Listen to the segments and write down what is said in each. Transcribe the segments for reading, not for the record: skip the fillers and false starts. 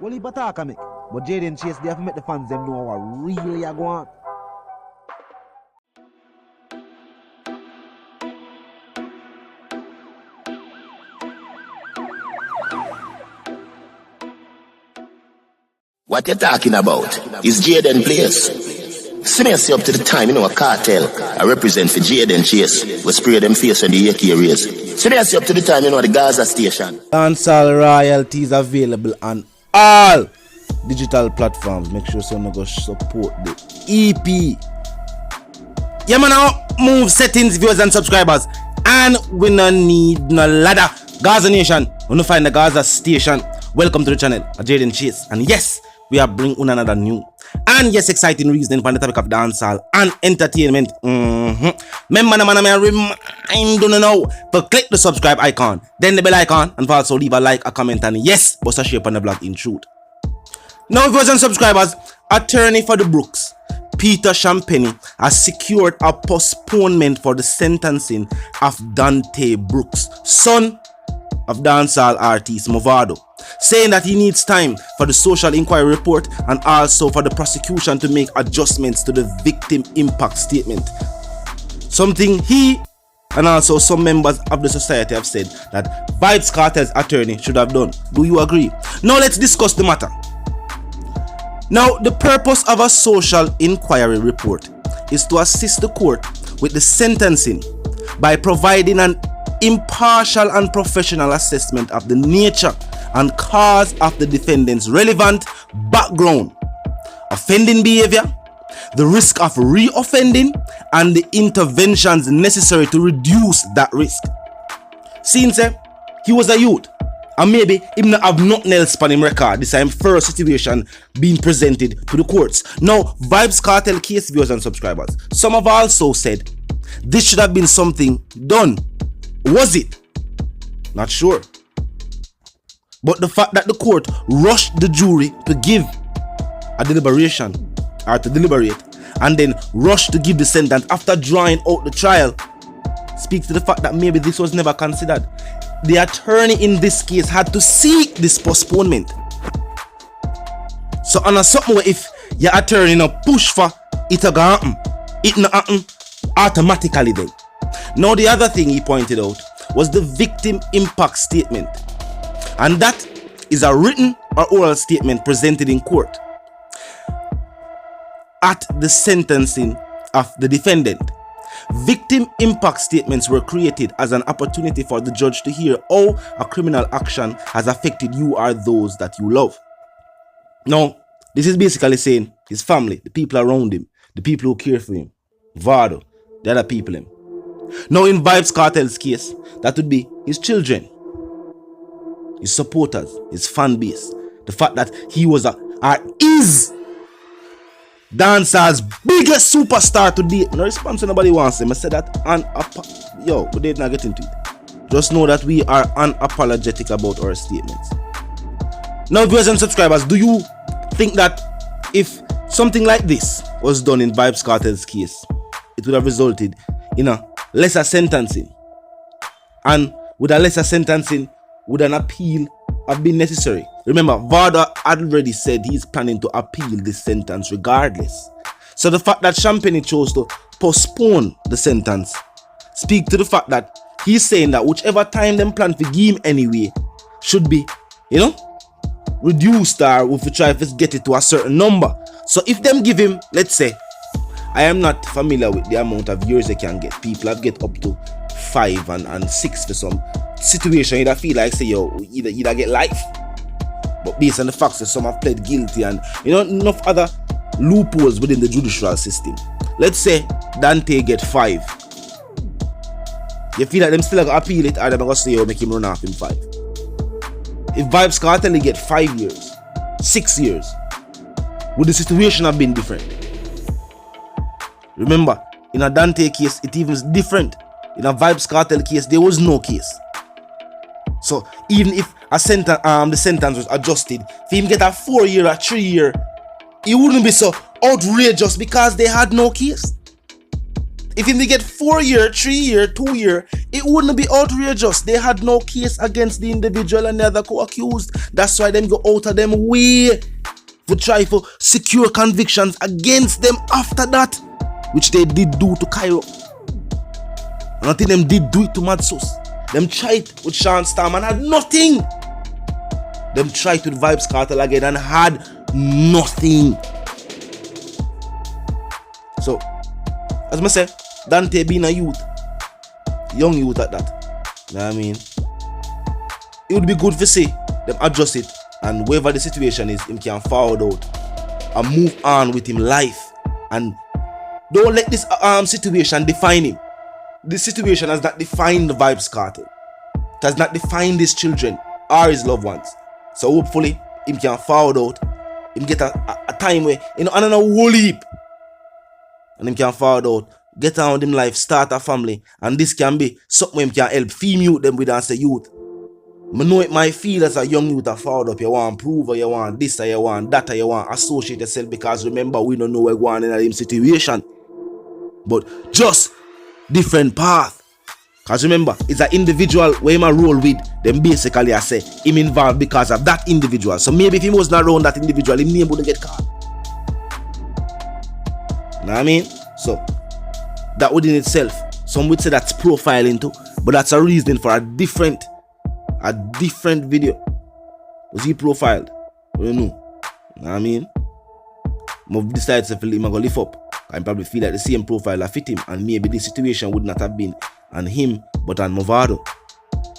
Well, he attack me. But Jayden Chase, they have to make the fans them know what really are going on. What you talking about is Jayden place. See me up to the time, a cartel. I represent for Jayden Chase. We spray them face on the AK rays. See me up to the time, the Gaza station. Dancehall royalties available on all digital platforms. Make sure you go support the EP. Yeah, man, now move settings, viewers and subscribers. And we no need no ladder. Gaza Nation, we no find the Gaza station. Welcome to the channel, Jayden Chase. And yes, we are bringing another new and yes, exciting reason on the topic of dancehall and entertainment. Remember, I remind you now to click the subscribe icon, then the bell icon, and also leave a like, a comment, and yes, bust a share on the blog in truth. Now, viewers and subscribers, attorney for the Brooks, Peter Champagnie, has secured a postponement for the sentencing of Dante Brooks, son of dancehall artist Vado, saying that he needs time for the social inquiry report and also for the prosecution to make adjustments to the victim impact statement. Something he and also some members of the society have said that Vybz Kartel's attorney should have done. Do you agree? Now let's discuss the matter. Now, the purpose of a social inquiry report is to assist the court with the sentencing by providing an impartial and professional assessment of the nature and cause of the defendant's relevant background, offending behavior, the risk of re-offending, and the interventions necessary to reduce that risk. Since he was a youth, and maybe he not have nothing else on him record, this time first situation being presented to the courts. Now, Vybz Kartel case, viewers and subscribers, some have also said this should have been something done. Was it? Not sure. But the fact that the court rushed the jury to give a deliberation or to deliberate and then rushed to give the sentence after drawing out the trial speaks to the fact that maybe this was never considered. The attorney in this case had to seek this postponement. So on a something where if your attorney push for it to happen, it not happen automatically then. Now the other thing he pointed out was the victim impact statement, and that is a written or oral statement presented in court at the sentencing of the defendant. Victim impact statements were created as an opportunity for the judge to hear how a criminal action has affected you or those that you love. Now, this is basically saying his family, the people around him, the people who care for him, Vado, the other people him. Now, in Vybz Kartel's case, that would be his children, his supporters, his fan base. The fact that he was is dancehall's biggest superstar today. No response to nobody wants him. I said that we did not get into it. Just know that we are unapologetic about our statements. Now, viewers and subscribers, do you think that if something like this was done in Vybz Kartel's case, it would have resulted in a lesser sentencing? And with a lesser sentencing, would an appeal have been necessary? Remember, Vado had already said he's planning to appeal this sentence regardless. So the fact that Champagnie chose to postpone the sentence speaks to the fact that he's saying that whichever time them plan to give him anyway should be, reduced, or if we try to get it to a certain number. So if them give him, let's say, I am not familiar with the amount of years they can get. People have get up to 5 and 6 for some situation. You'd feel like say either get life. But based on the facts that some have pled guilty and enough other loopholes within the judicial system. Let's say Dante get 5. You feel like them still gonna appeal it, or they're gonna say make him run off in 5. If Vybz Kartel get 5 years, 6 years, would the situation have been different? Remember, in a Dante case, it even is different. In a Vybz Kartel case, there was no case. So even if the sentence was adjusted, if him get a 4 year or 3 year, it wouldn't be so outrageous because they had no case. If they get 4 year, 3 year, 2 year, it wouldn't be outrageous. They had no case against the individual and the other co-accused. That's why them go out of them way to try to secure convictions against them after that, which they did do to Cairo. And I think them did do it to Mad Sauce. Them tried with Sean Storm and had nothing. Them tried with Vybz Kartel again and had nothing. So, as I say, Dante being a youth, young youth at that, you know what I mean? It would be good to see them adjust it, and wherever the situation is, him can forward out and move on with him life, and don't let this situation define him. This situation has not defined the Vybz Kartel. It has not defined his children or his loved ones. So hopefully him can forward out, him get a time where, you know, and a whole heap, and him can forward out, get on with him life, start a family, and this can be something him can help female them with as a youth. I know it might feel as a young youth a forward up, you want prove or you want this or you want that or you want associate yourself, because remember we don't know where we're going in a situation. But just different path. Because remember, it's an individual where him a roll with, then basically I say him involved because of that individual. So maybe if he was not around that individual, him name wouldn't get caught. Know what I mean? So that within itself, some would say that's profiling too, but that's a reason for a different video. Was he profiled? I don't know. Know what I mean? I've decided to feel him go lift up. I probably feel like the same profile that fit him, and maybe this situation would not have been on him but on Vado.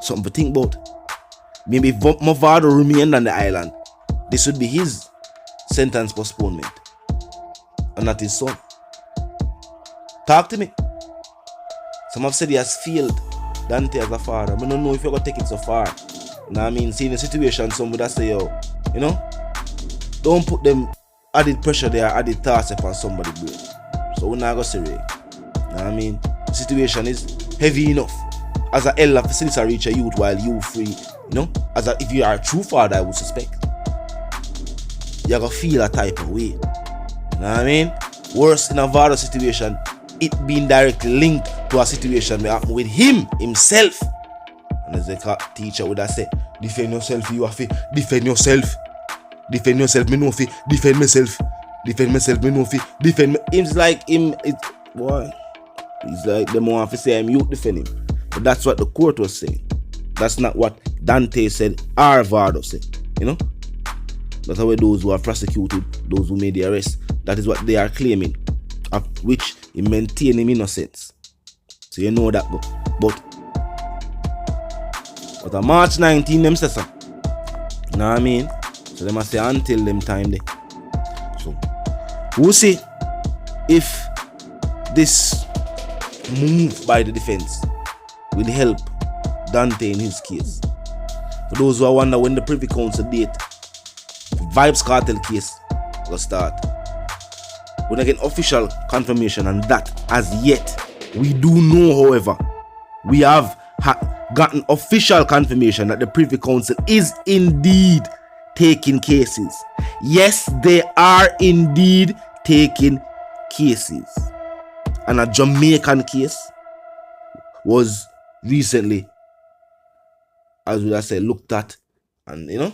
Something to think about. Maybe if Vado remained on the island, this would be his sentence postponement and not his son. Talk to me. Some have said he has failed Dante as a father. I don't know if you're going to take it so far. You know what I mean? Seeing the situation, some would say, yo, you know, don't put them added pressure there, added task upon somebody's brain. So we're not going to say, you know what I mean? The situation is heavy enough. As a elder facility reach a youth while you free, you know? If you are a true father, I would suspect, you're going to feel a type of way. You know what I mean? Worse in a Vado situation, it being directly linked to a situation with him himself. And as a teacher would have said, defend yourself, you have to defend yourself. Defend yourself, me know fi defend myself. Defend myself, me know fi defend me. It's like him, boy. It's like them want to say I'm you defend him. But that's what the court was saying. That's not what Dante said or Vado said. You know? That's how those who are prosecuted, those who made the arrest, that is what they are claiming, of which he maintained him innocence. So you know that, but on March 19, them say so. You know what I mean? So they must say until them time there. So we'll see if this move by the defense will help Dante in his case. For those who are wonder when the Privy Council date Vybz Kartel case will start, we're not getting official confirmation on that as yet. We do know, however, we have gotten official confirmation that the Privy Council is indeed taking cases. Yes, they are indeed taking cases. And a Jamaican case was recently, as we said, looked at, and you know,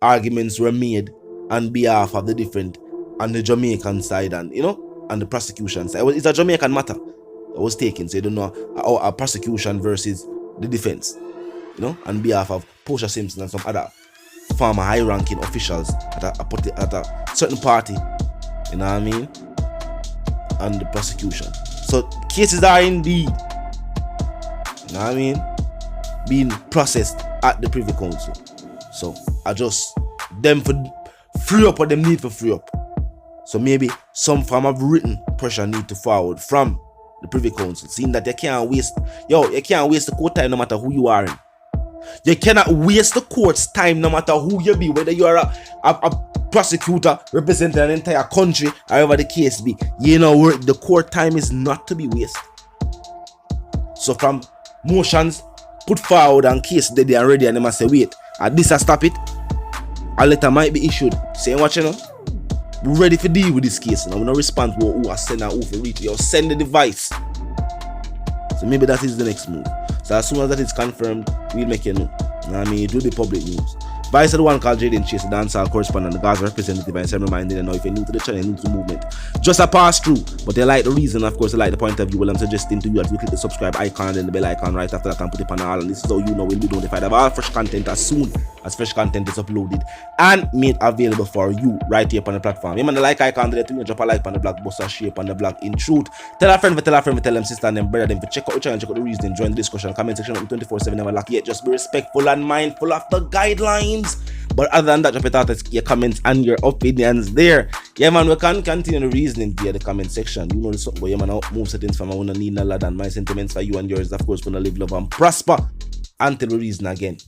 arguments were made on behalf of the different, on the Jamaican side and, you know, and the prosecution side. It's a Jamaican matter that was taken, so you don't know a prosecution versus the defense, you know, on behalf of Portia Simpson and some other former high-ranking officials at a certain party, you know what I mean, and the prosecution. So cases are indeed, you know what I mean, being processed at the Privy Council. So I just them for free up what them need for free up. So maybe some form of written pressure need to forward from the Privy Council, seeing that you can't waste the court time no matter who you are in. You cannot waste the court's time no matter who you be, whether you are a prosecutor representing an entire country, however the case be. You know, the court time is not to be wasted. So from motions put forward and case they are ready, and they must say, wait, at this I stop it, a letter might be issued saying, what you know, we're ready to deal with this case now. We don't respond to who I send and who for reach. You send the device So maybe that is the next move. So as soon as that is confirmed, we'll make you know. You know what I mean? It will be public news. Vybz the one called Jayden Chase, the dancehall correspondent, the Gaza representative, and some reminding you know if you're new to the channel, new to the movement, just a pass through. But they like the reason, of course, they like the point of view. Well, I'm suggesting to you that you click the subscribe icon and then the bell icon right after that and put it on all. And this is how you know we'll be notified of all fresh content as soon as fresh content is uploaded and made available for you right here on the platform. You man the like icon there, to drop a like on the blog, bust a share on the blog. In truth, tell a friend, tell them sister and them brother, them for check out the channel, check out the reason, join the discussion, comment section 24/7. Never lack yet. Just be respectful and mindful of the guidelines. But other than that, drop it out your comments and your opinions there. Yeah, man, we can continue the reasoning via the comment section. You know the something, but yeah, man, I move settings from I wanna need no lad, and my sentiments for you and yours, of course, gonna live, love, and prosper until we reason again.